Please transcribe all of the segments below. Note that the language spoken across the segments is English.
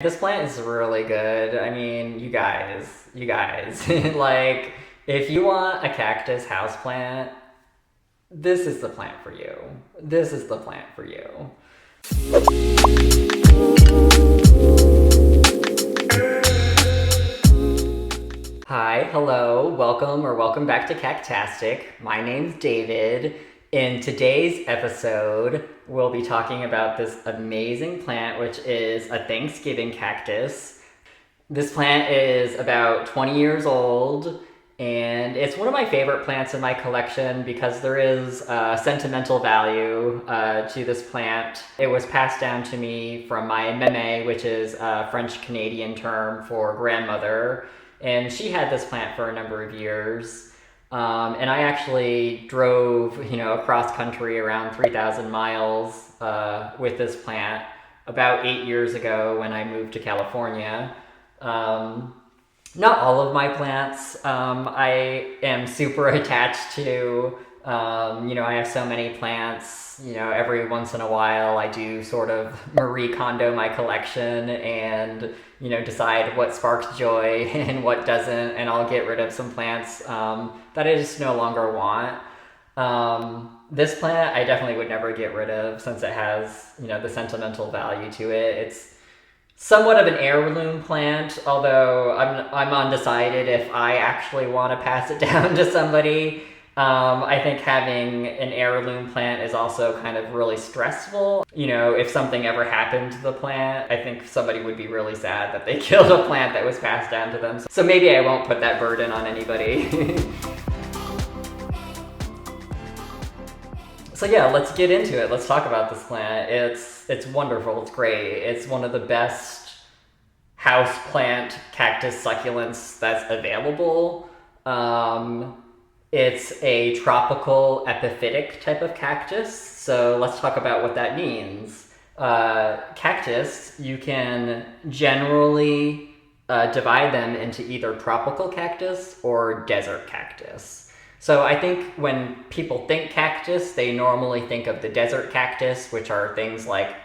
This plant is really good. I mean, you guys, like, if you want a cactus houseplant, this is the plant for you. This is the plant for you. Hi, hello, welcome back to Cactastic. My name's David. In today's episode, we'll be talking about this amazing plant, which is a Thanksgiving cactus. This plant is about 20 years old, and it's one of my favorite plants in my collection because there is sentimental value to this plant. It was passed down to me from my mémé, which is a French-Canadian term for grandmother, and she had this plant for a number of years. And I actually drove, across country around 3,000 miles with this plant about 8 years ago when I moved to California. Not all of my plants I am super attached to. I have so many plants. Every once in a while I do sort of Marie Kondo my collection and decide what sparks joy and what doesn't, and I'll get rid of some plants that I just no longer want. This plant I definitely would never get rid of since it has the sentimental value to it. It's somewhat of an heirloom plant, although I'm undecided if I actually want to pass it down to somebody. I think having an heirloom plant is also kind of really stressful. If something ever happened to the plant, I think somebody would be really sad that they killed a plant that was passed down to them. So maybe I won't put that burden on anybody. So yeah, let's get into it. Let's talk about this plant. It's wonderful. It's great. It's one of the best house plant cactus succulents that's available. It's a tropical epiphytic type of cactus, so let's talk about what that means. Cactus, you can generally divide them into either tropical cactus or desert cactus. So I think when people think cactus, they normally think of the desert cactus, which are things like,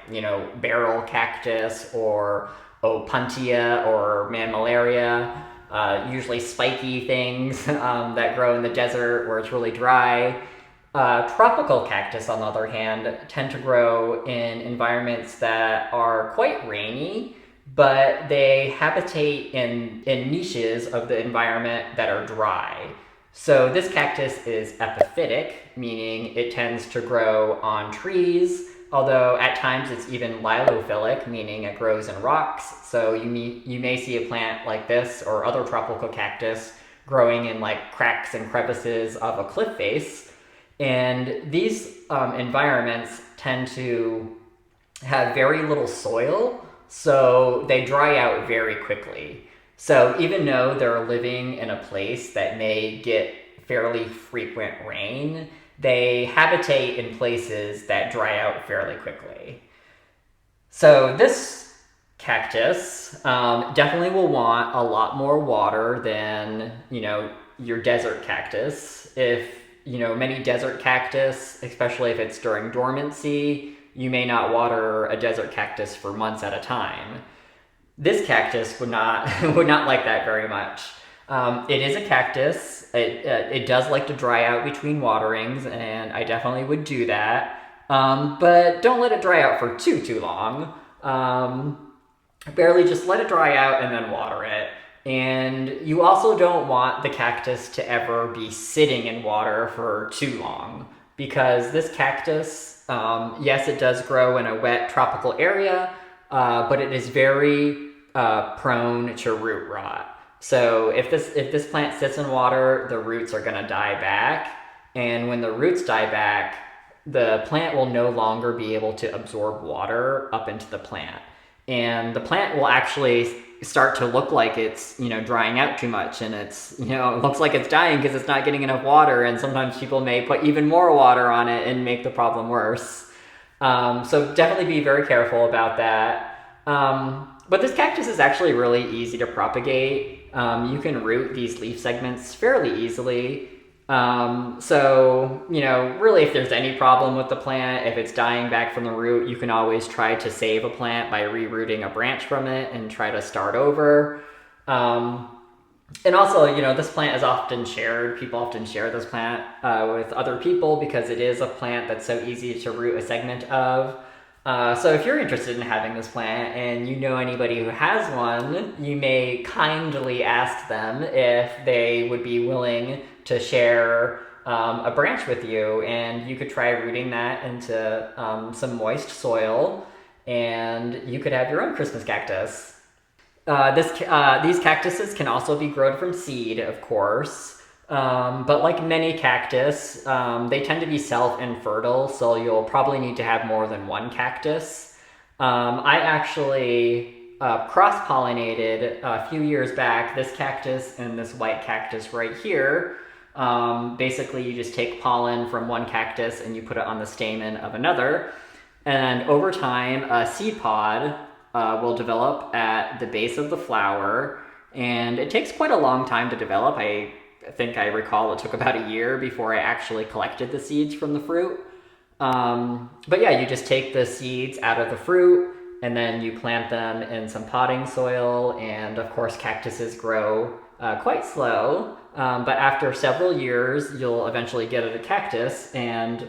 barrel cactus or opuntia or mammillaria. Usually spiky things that grow in the desert where it's really dry. Tropical cactus, on the other hand, tend to grow in environments that are quite rainy, but they habitate in niches of the environment that are dry. So this cactus is epiphytic, meaning it tends to grow on trees, although at times it's even lithophilic, meaning it grows in rocks. So you may see a plant like this or other tropical cactus growing in like cracks and crevices of a cliff face. And these environments tend to have very little soil, so they dry out very quickly. So even though they're living in a place that may get fairly frequent rain, they habitate in places that dry out fairly quickly. So this cactus definitely will want a lot more water than, your desert cactus. If, many desert cactus, especially if it's during dormancy, you may not water a desert cactus for months at a time. This cactus would not like that very much. It is a cactus. It does like to dry out between waterings, and I definitely would do that. But don't let it dry out for too long. Barely just let it dry out and then water it. And you also don't want the cactus to ever be sitting in water for too long, because this cactus, yes, it does grow in a wet tropical area, but it is very prone to root rot. So if this plant sits in water, the roots are going to die back. And when the roots die back, the plant will no longer be able to absorb water up into the plant. And the plant will actually start to look like it's, drying out too much. And it's, it looks like it's dying because it's not getting enough water. And sometimes people may put even more water on it and make the problem worse. So definitely be very careful about that. But this cactus is actually really easy to propagate. You can root these leaf segments fairly easily. So, really, if there's any problem with the plant, if it's dying back from the root, you can always try to save a plant by rerouting a branch from it and try to start over. And also, this plant is often shared. People often share this plant with other people because it is a plant that's so easy to root a segment of. So if you're interested in having this plant and you know anybody who has one, you may kindly ask them if they would be willing to share a branch with you, and you could try rooting that into some moist soil, and you could have your own Christmas cactus. These cactuses can also be grown from seed, of course, but like many cactus, they tend to be self-infertile, so you'll probably need to have more than one cactus. I actually cross-pollinated a few years back this cactus and this white cactus right here. Basically, you just take pollen from one cactus and you put it on the stamen of another, and over time, a seed pod will develop at the base of the flower, and it takes quite a long time to develop. I think I recall it took about a year before I actually collected the seeds from the fruit. But yeah, you just take the seeds out of the fruit and then you plant them in some potting soil, and of course cactuses grow quite slow, but after several years you'll eventually get a cactus. And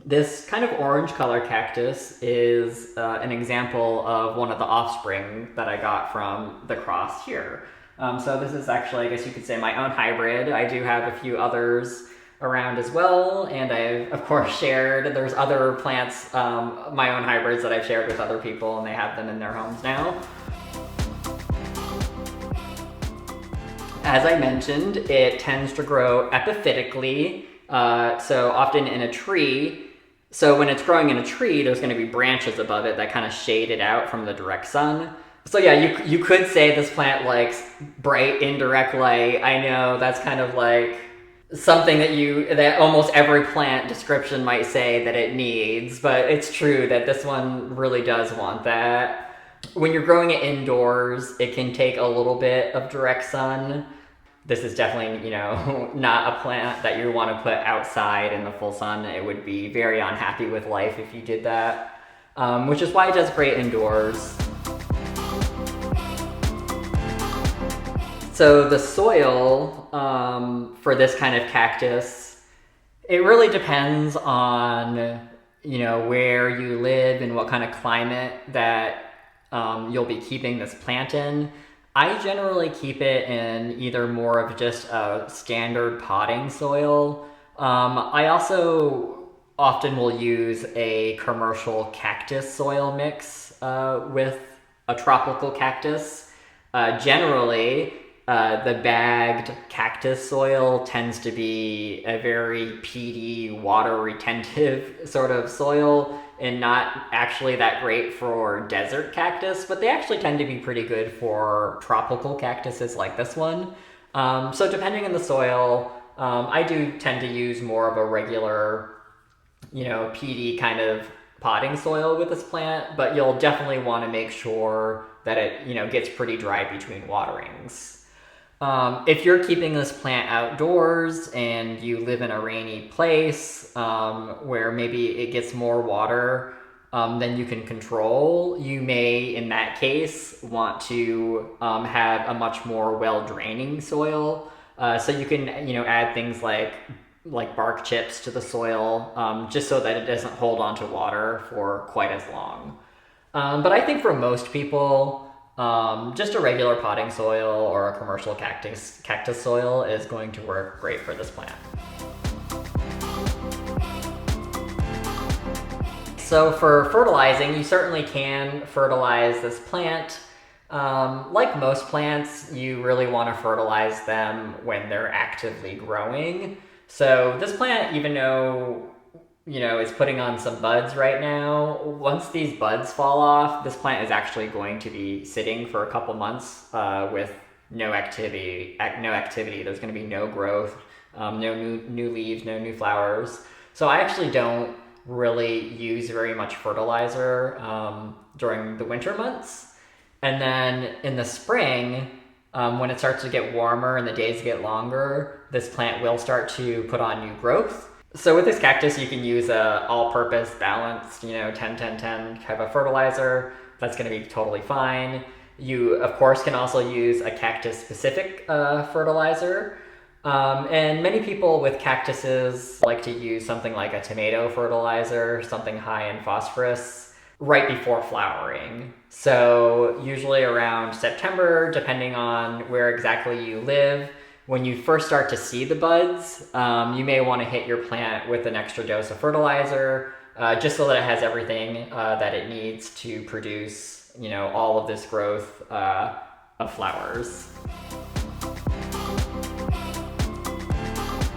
this kind of orange color cactus is an example of one of the offspring that I got from the cross here. So this is actually, I guess you could say, my own hybrid. I do have a few others around as well, and I've, of course, shared. There's other plants, my own hybrids that I've shared with other people, and they have them in their homes now. As I mentioned, it tends to grow epiphytically, so often in a tree. So when it's growing in a tree, there's going to be branches above it that kind of shade it out from the direct sun. So yeah, you could say this plant likes bright indirect light. I know that's kind of like something that almost every plant description might say that it needs, but it's true that this one really does want that. When you're growing it indoors, it can take a little bit of direct sun. This is definitely, not a plant that you want to put outside in the full sun. It would be very unhappy with life if you did that, which is why it does great indoors. So the soil for this kind of cactus, it really depends on, where you live and what kind of climate that you'll be keeping this plant in. I generally keep it in either more of just a standard potting soil. I also often will use a commercial cactus soil mix with a tropical cactus. Generally, the bagged cactus soil tends to be a very peaty, water retentive sort of soil, and not actually that great for desert cactus, but they actually tend to be pretty good for tropical cactuses like this one. So depending on the soil, I do tend to use more of a regular, peaty kind of potting soil with this plant, but you'll definitely want to make sure that it, gets pretty dry between waterings. If you're keeping this plant outdoors and you live in a rainy place where maybe it gets more water than you can control, you may, in that case, want to have a much more well-draining soil. So you can, add things like bark chips to the soil, just so that it doesn't hold on to water for quite as long. But I think for most people, just a regular potting soil or a commercial cactus soil is going to work great for this plant. So for fertilizing, you certainly can fertilize this plant. Like most plants, you really want to fertilize them when they're actively growing. So this plant, even though it's putting on some buds right now, once these buds fall off, this plant is actually going to be sitting for a couple months with no activity. There's going to be no growth, no new leaves, no new flowers. So I actually don't really use very much fertilizer during the winter months. And then in the spring, When it starts to get warmer and the days get longer, this plant will start to put on new growth. So with this cactus, you can use a all-purpose balanced, 10-10-10 type of fertilizer. That's going to be totally fine. You, of course, can also use a cactus-specific fertilizer. And many people with cactuses like to use something like a tomato fertilizer, something high in phosphorus, right before flowering. So usually around September, depending on where exactly you live, when you first start to see the buds, you may want to hit your plant with an extra dose of fertilizer, just so that it has everything that it needs to produce, all of this growth of flowers.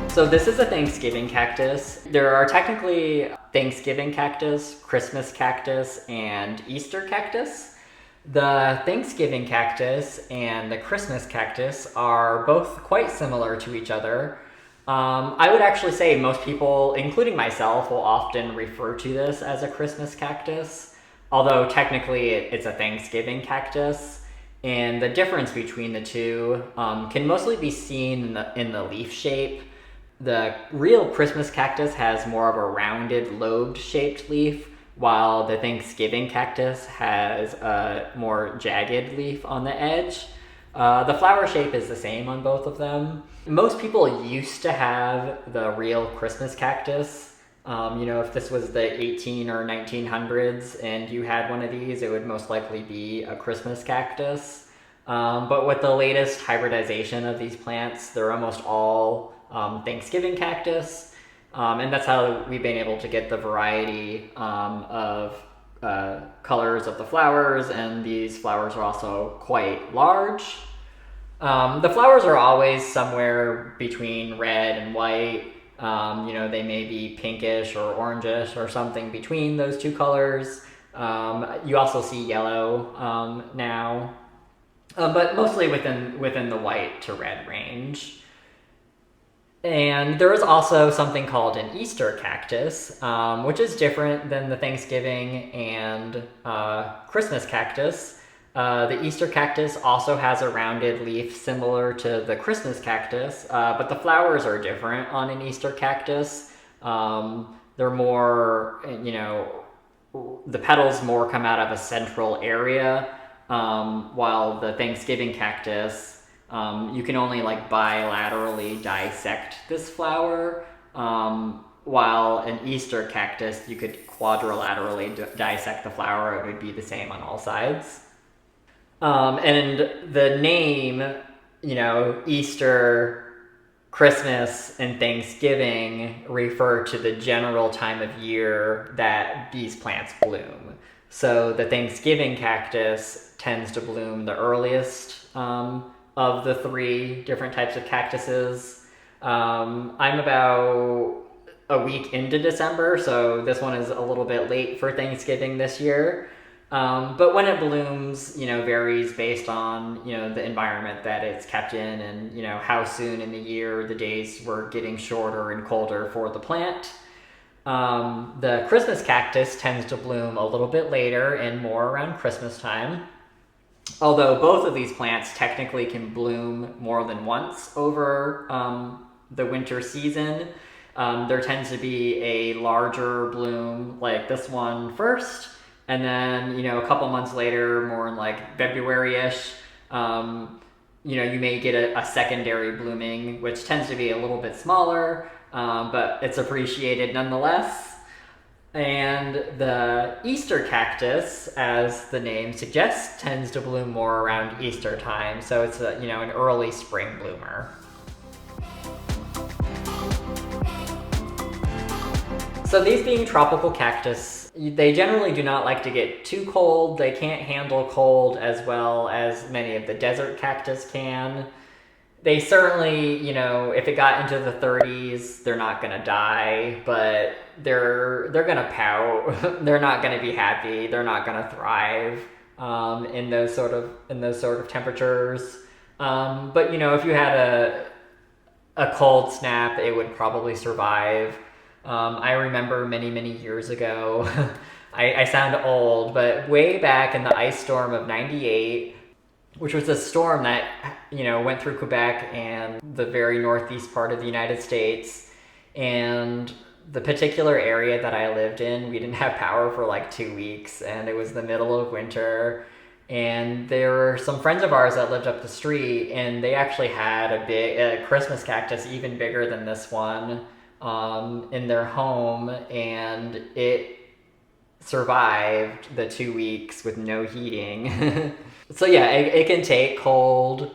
So this is a Thanksgiving cactus. There are technically Thanksgiving cactus, Christmas cactus, and Easter cactus. The Thanksgiving cactus and the Christmas cactus are both quite similar to each other. I would actually say most people, including myself, will often refer to this as a Christmas cactus, although technically it's a Thanksgiving cactus. And the difference between the two can mostly be seen in the leaf shape. The real Christmas cactus has more of a rounded, lobed-shaped leaf, while the Thanksgiving cactus has a more jagged leaf on the edge. The flower shape is the same on both of them. Most people used to have the real Christmas cactus. If this was the 18 or 1900s and you had one of these, it would most likely be a Christmas cactus. But with the latest hybridization of these plants, they're almost all Thanksgiving cactus. And that's how we've been able to get the variety of colors of the flowers, and these flowers are also quite large. The flowers are always somewhere between red and white. They may be pinkish or orangish or something between those two colors. You also see yellow now, but mostly within the white to red range. And there is also something called an Easter cactus, which is different than the Thanksgiving and Christmas cactus. The Easter cactus also has a rounded leaf similar to the Christmas cactus, but the flowers are different on an Easter cactus. They're more, the petals more come out of a central area, while the Thanksgiving cactus, you can only bilaterally dissect this flower, while an Easter cactus, you could quadrilaterally dissect the flower. It would be the same on all sides. And the name, Easter, Christmas, and Thanksgiving refer to the general time of year that these plants bloom. So the Thanksgiving cactus tends to bloom the earliest of the three different types of cactuses. I'm about a week into December, so this one is a little bit late for Thanksgiving this year. But when it blooms, varies based on, the environment that it's kept in and, how soon in the year the days were getting shorter and colder for the plant. The Christmas cactus tends to bloom a little bit later and more around Christmas time. Although both of these plants technically can bloom more than once over the winter season. There tends to be a larger bloom like this one first, and then, a couple months later, more in February-ish, you may get a secondary blooming, which tends to be a little bit smaller, but it's appreciated nonetheless. And the Easter cactus, as the name suggests, tends to bloom more around Easter time. So it's an early spring bloomer. So these being tropical cactus, they generally do not like to get too cold. They can't handle cold as well as many of the desert cactus can. They certainly, if it got into the 30s, they're not gonna die, but they're gonna pout. They're not gonna be happy. They're not gonna thrive in those sort of temperatures. But if you had a cold snap, it would probably survive. I remember many years ago. I sound old, but way back in the ice storm of '98. which was a storm that, went through Quebec and the very northeast part of the United States. And the particular area that I lived in, we didn't have power for like 2 weeks, and it was the middle of winter. And there were some friends of ours that lived up the street, and they actually had a Christmas cactus even bigger than this one in their home, and it survived the 2 weeks with no heating. So yeah, it can take cold,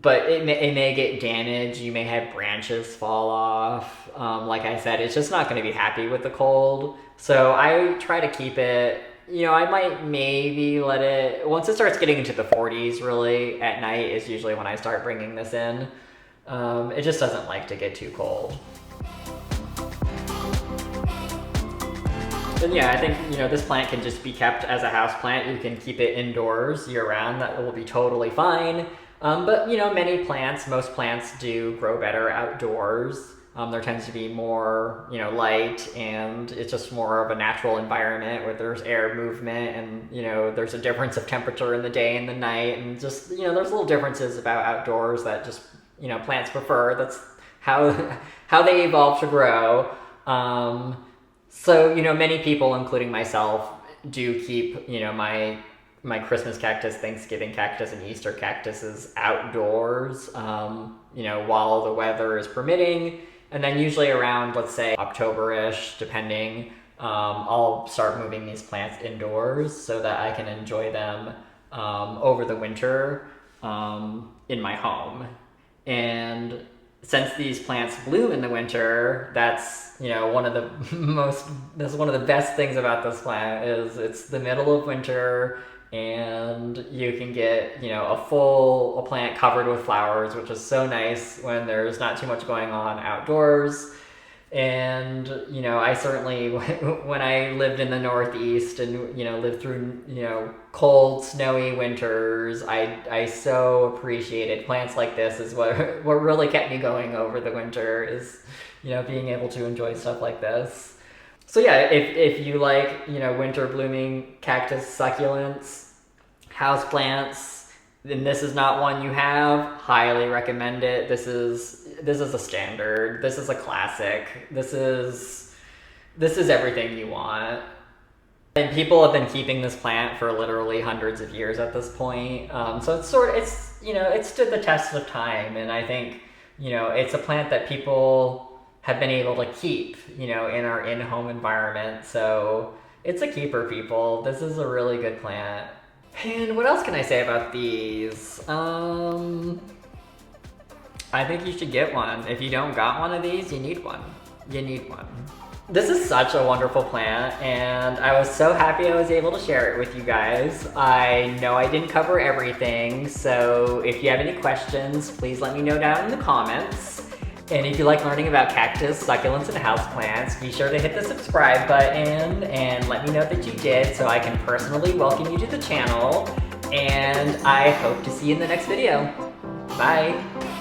but it may get damaged. You may have branches fall off. Like I said, it's just not going to be happy with the cold. So I try to keep it, I might maybe let it, once it starts getting into the 40s really, at night is usually when I start bringing this in. It just doesn't like to get too cold. And yeah, I think, this plant can just be kept as a house plant. You can keep it indoors year round. That will be totally fine. But, most plants do grow better outdoors. There tends to be more, light, and it's just more of a natural environment where there's air movement, and, there's a difference of temperature in the day and the night, and just, there's little differences about outdoors that just, plants prefer. That's how they evolve to grow. So, many people, including myself, do keep, my Christmas cactus, Thanksgiving cactus, and Easter cactuses outdoors, while the weather is permitting. And then usually around, let's say, October-ish, depending, I'll start moving these plants indoors so that I can enjoy them over the winter in my home. And since these plants bloom in the winter, that's one of the best things about this plant is it's the middle of winter, and you can get a plant covered with flowers, which is so nice when there's not too much going on outdoors. And I certainly, when I lived in the Northeast and lived through cold, snowy winters, I so appreciated plants like this. Is what really kept me going over the winter, is being able to enjoy stuff like this. So yeah, if you like winter blooming cactus, succulents, houseplants, and this is not one you have, highly recommend it. This is a standard. This is a classic. This is everything you want. And people have been keeping this plant for literally hundreds of years at this point. So it's stood the test of time, and I think it's a plant that people have been able to keep in our in-home environment. So it's a keeper, people. This is a really good plant. And what else can I say about these? I think you should get one. If you don't got one of these, you need one. This is such a wonderful plant, and I was so happy I was able to share it with you guys. I know I didn't cover everything, so if you have any questions, please let me know down in the comments. And if you like learning about cactus, succulents, and houseplants, be sure to hit the subscribe button and let me know that you did so I can personally welcome you to the channel. And I hope to see you in the next video. Bye!